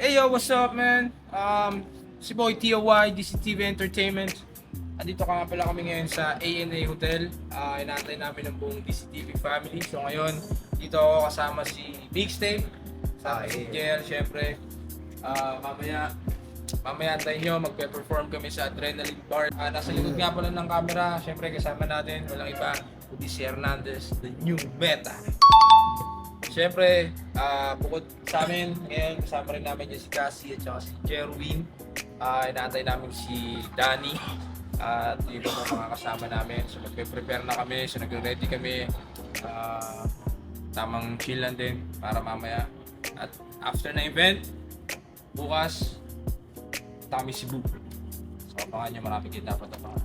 Hey yo, what's up man? Si Boy TOY, DCTV Entertainment. Andito ka nga pala kami ngayon sa ANA Hotel. Inaantay namin ang buong DCTV family. So ngayon, dito ako kasama si Big Steve. Sa si JL, syempre. Mamaya antayin nyo, magpe-perform kami sa Adrenaline Bar. Nasa likod nga pala ng camera, syempre kasama natin, walang iba, kundi si Hernandez, the new meta. Siyempre, bukod sa amin, ngayon kasama rin namin si Cassie at saka si Jerwin. Inaantay namin si Danny at yung mga kasama namin. So magpe-prepare na kami, so nagre-ready kami. Tamang chill lang din para mamaya. At after na event, bukas, kami Cebu. So abangan nyo, marami kita dapat abangan.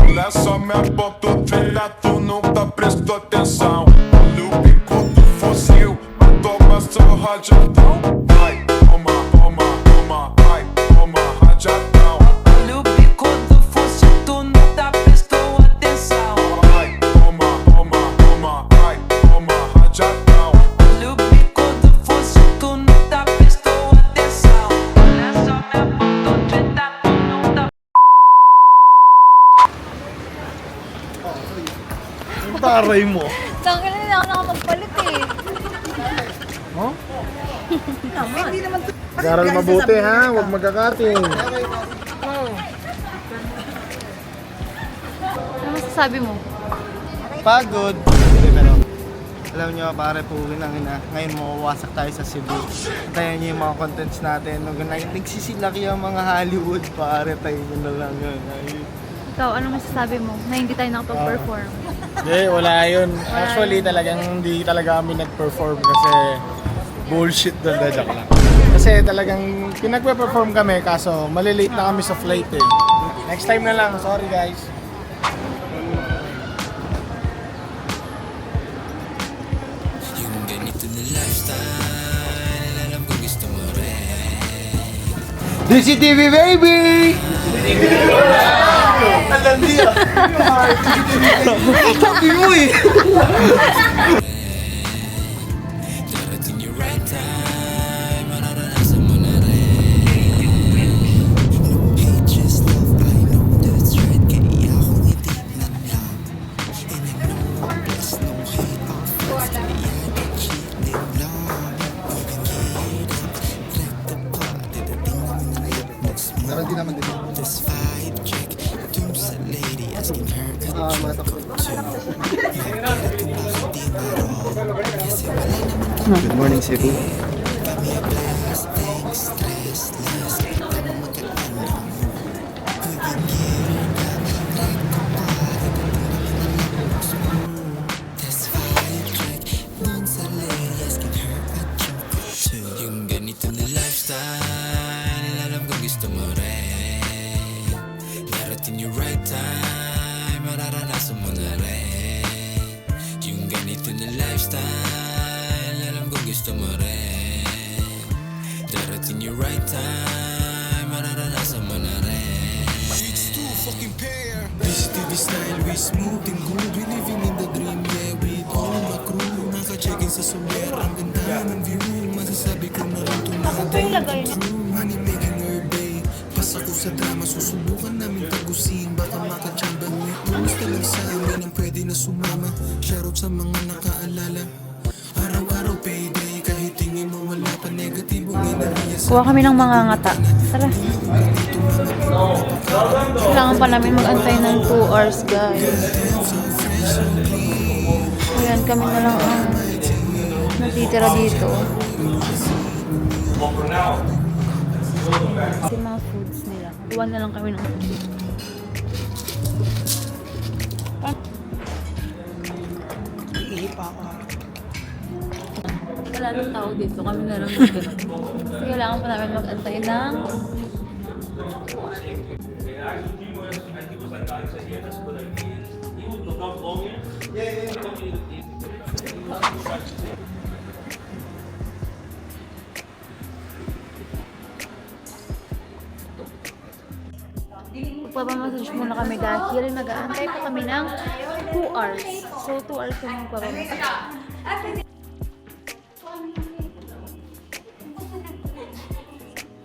Olha só minha boca, tô vendo, tu nunca prestou atenção. Olha o bico do fuzil, toma seu rajadão. Vai, toma, toma, toma, vai, toma rajadão. Olha o bico do fuzil, tu nunca prestou atenção. Vai, toma, toma, toma, vai, toma rajadão. Olha o bico do fuzil, tu nunca prestou atenção. Olha só minha boca, tô vendo, tu nunca. Taray mo. Tangin na ako magpalit eh. Oh? Naman. Mag-aral mabuti ha, huwag magkakating. Ano masasabi mo? Pagod. Pero, alam nyo pare po, ngayon mawawasak tayo sa Cebu. Tayo nyo yung mga contents natin. Nagsisilaki yung mga Hollywood pare, tayo nyo na lang yun. Ikaw, ano masasabi mo na hindi tayo nakapag-perform? Hindi, wala yun. Actually, talagang hindi talaga kami nag-perform kasi bullshit doon, joke lang. Kasi talagang pinag-perform kami kaso malilate na kami sa flight eh. Next time na lang, sorry guys. Yung ganito na lifestyle, alam ko gusto mo rin. DCTV baby! Talandi ah! Sabi mo eh! Darating yung right time, mararanasan mo na rin. No hate, just love, I know that's right. Kaya ako hindi na lang. And I know there's no hate, all friends, kaya nag-cheat din lang. Even hate, like the party, dating namin na lagpas mo. Meron din naman din. This vibe check, dun sa lady, asking her a drink or two. Good morning, Cebu. Kami ang plastic, stress, less. Tama magkakano mo. Living here, like the party, this vibe check, dun sa lady, asking her a drink or two. Yung ganito na lifestyle, alam ko gusto mo rin. Darating yung right time, mararanasan mo na rin. Yung ganito na lifestyle, alam ko gusto mo rin. Darating yung right time, mararanasan mo na rin. It's too fucking pair. This style, we smooth and good. We living in the dream, yeah. With all my crew, naka-check-in sa Soler. Ang ganda ng view, masasabi ko na rin ito na true. Money making her day. Pasa ko sa drama, susubukan namin tagusin. Baka makachamba mo. Gusto lang sa amin ang pwede na sumama. Shoutout sa mga nakaalala. Araw-araw payday, kahit tingin mo wala pa negatibong enerhiya sa Kuha kami ng mga ngata. Tara. Kailangan pa namin mag-antay ng 2 hours, guys. Ayan, kami na lang ang natitira dito. Kasi mga foods nila. Iwan na lang kami ng food. Wala nang tao dito. Kami na lang dito. Kasi kailangan pa namin mag-antay ng magpapamassage muna kami dahil nag-aantay pa kami ng 2 hours. So 2 hours kami magpapamassage.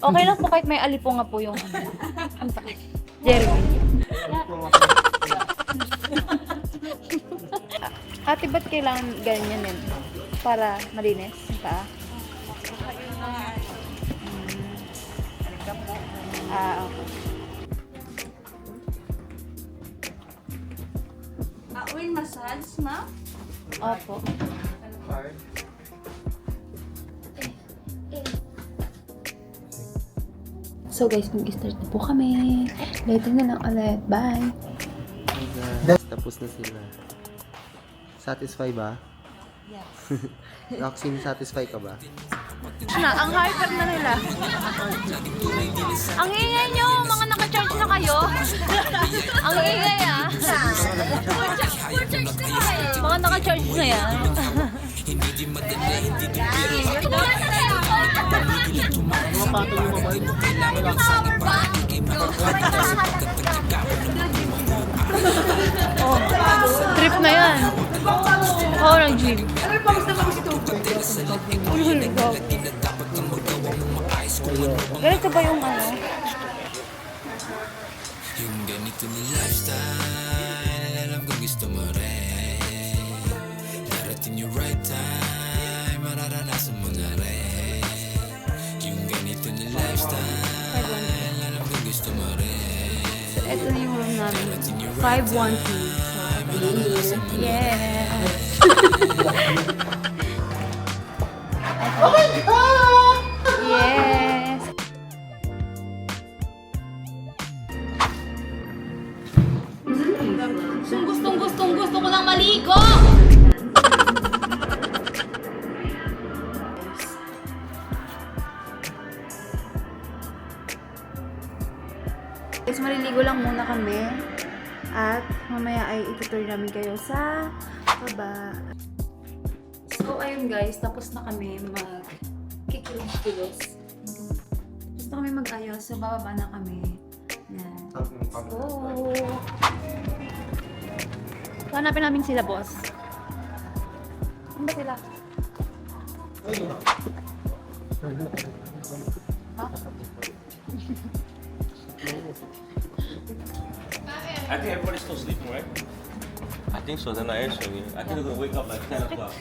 Okay lang po kahit may alipo nga po yung ano. Ang paa. Jeremy. Ate, ba't kailangan ganyan yun? Para malinis yung paa? Okay. Oil massage, ma'am? Opo. So guys, mag-start na po kami. Later na lang ulit. Bye! Tapos na sila. Satisfy ba? Yes. Roxy, satisfy ka ba? Ang hyper na nila. Ang ingay nyo! Mga naka-charge na kayo. Ang ingay ah. Mga naka-charge na yan. Oh, trip na yan. Oo, nag-gym. Ganito ba yung ano? Yung ganito na lifestyle, alam ko gusto mo rin. Darating yung right time, mararanasan mo na rin. Yung ganito na lifestyle, alam ko gusto mo rin. So, ito na yung room namin. 512. Yeah! Oh my God! Yes! Gusto ko lang maligo! Guys, maliligo lang muna kami. At mamaya ay itutur namin kayo sa baba. So, ayun guys, tapos na kami mag-kikilos. Tapos na kami mag-ayos. So, bababa na kami. Yan. So, hanapin namin sila, boss. Ano ba sila? I think everybody's still sleeping, right? I think so. They're not answering me. I think they're gonna wake up like 10 o'clock.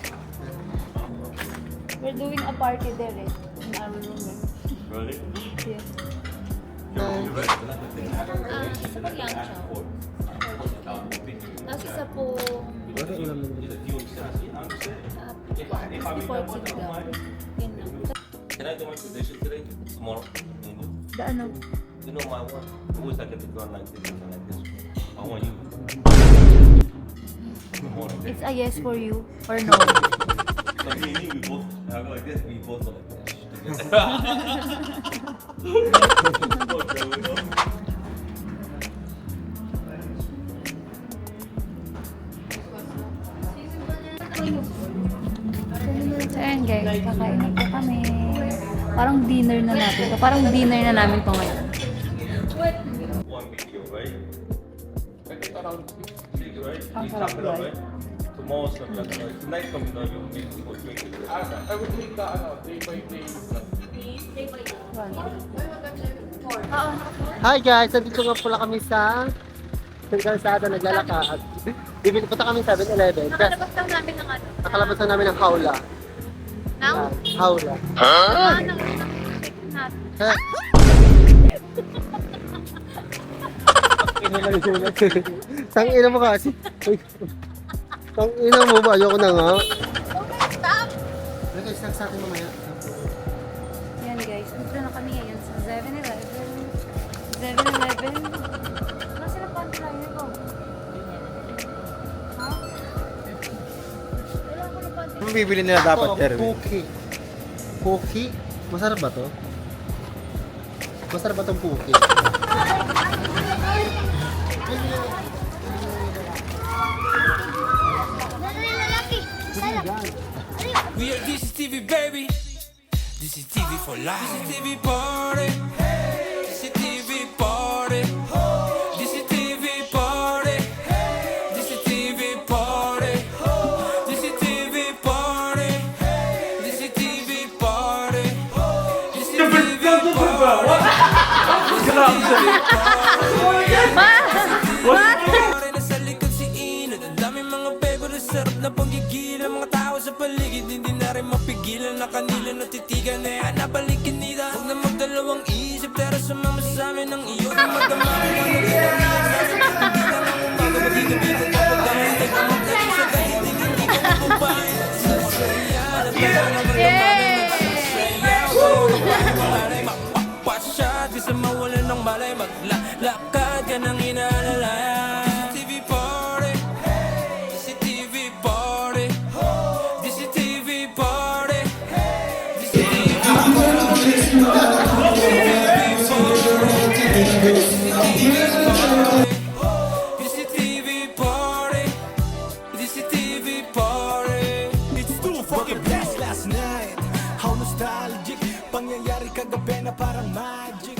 We're doing a party there eh. In our room eh. Really? Yes. Isa pa yang chow. Tapos isa po 54 sinigang. Yun lang. Can I do my tradition today? Tomorrow? The ano? You know my one? Always I get the gun like this and like this. I want you. It's a yes for you or no. So me and you, we both, I go like this, we both go like this. So ayun guys, kakain na po kami. Parang dinner na natin to. Parang dinner na namin to ngayon. One video, right? Around Right? Ang You sarap chop it up, guys. right? Tomorrow's gonna be like, tonight coming down, you make people drink it. I would take the day by day. Oo. Hi guys! Nandito nga pala kami sa kalsada, naglalakad. Bibili punta kami sa 7-Eleven. Nakalabas lang namin ng ano. Nakalabas na namin ng hawla. Nang? Hawla. Nang natin. Tangina mo kasi. Tangina mo ba? Ayoko na nga. Stop! Okay, snack sa atin mamaya. Yan guys, dito na kami ngayon sa 7-Eleven. 7-Eleven. Nasa na pa ang liner ko? Ha? Wala ko na pa. Ano bibili nila dapat, Jeremy? Cookie. Cookie? Masarap ba to? Masarap ba tong cookie? We are this is TV, baby. This is TV for life. This is TV party. This is TV party. This is TV party. This is TV party. This is TV party. This is TV party. This is TV party. Nasa likod si Inod, ang daming mga favorite, sarap na panggigilan. Mga tao sa paligid, hindi na rin mapigilan. Na kanila natitigan, nabalikin nila. Huwag na magdalawang isip, pero sumama sa amin ang iyo. Magdamay na nagdadamihan sa amin. Hindi na lang umaga, magdidamihan na pagkain. Teka magdaling sa dahil, hindi ko mapupain. Sasaya, nagdadamihan na mapapasya, di sa mawalan ng malay. Maglalakad ka ng inaalala. CCTV party, CCTV party, CCTV party, CCTV party, CCTV party. It's too fucking blessed last night. How nostalgic. Pangyayari kagabi na parang magic.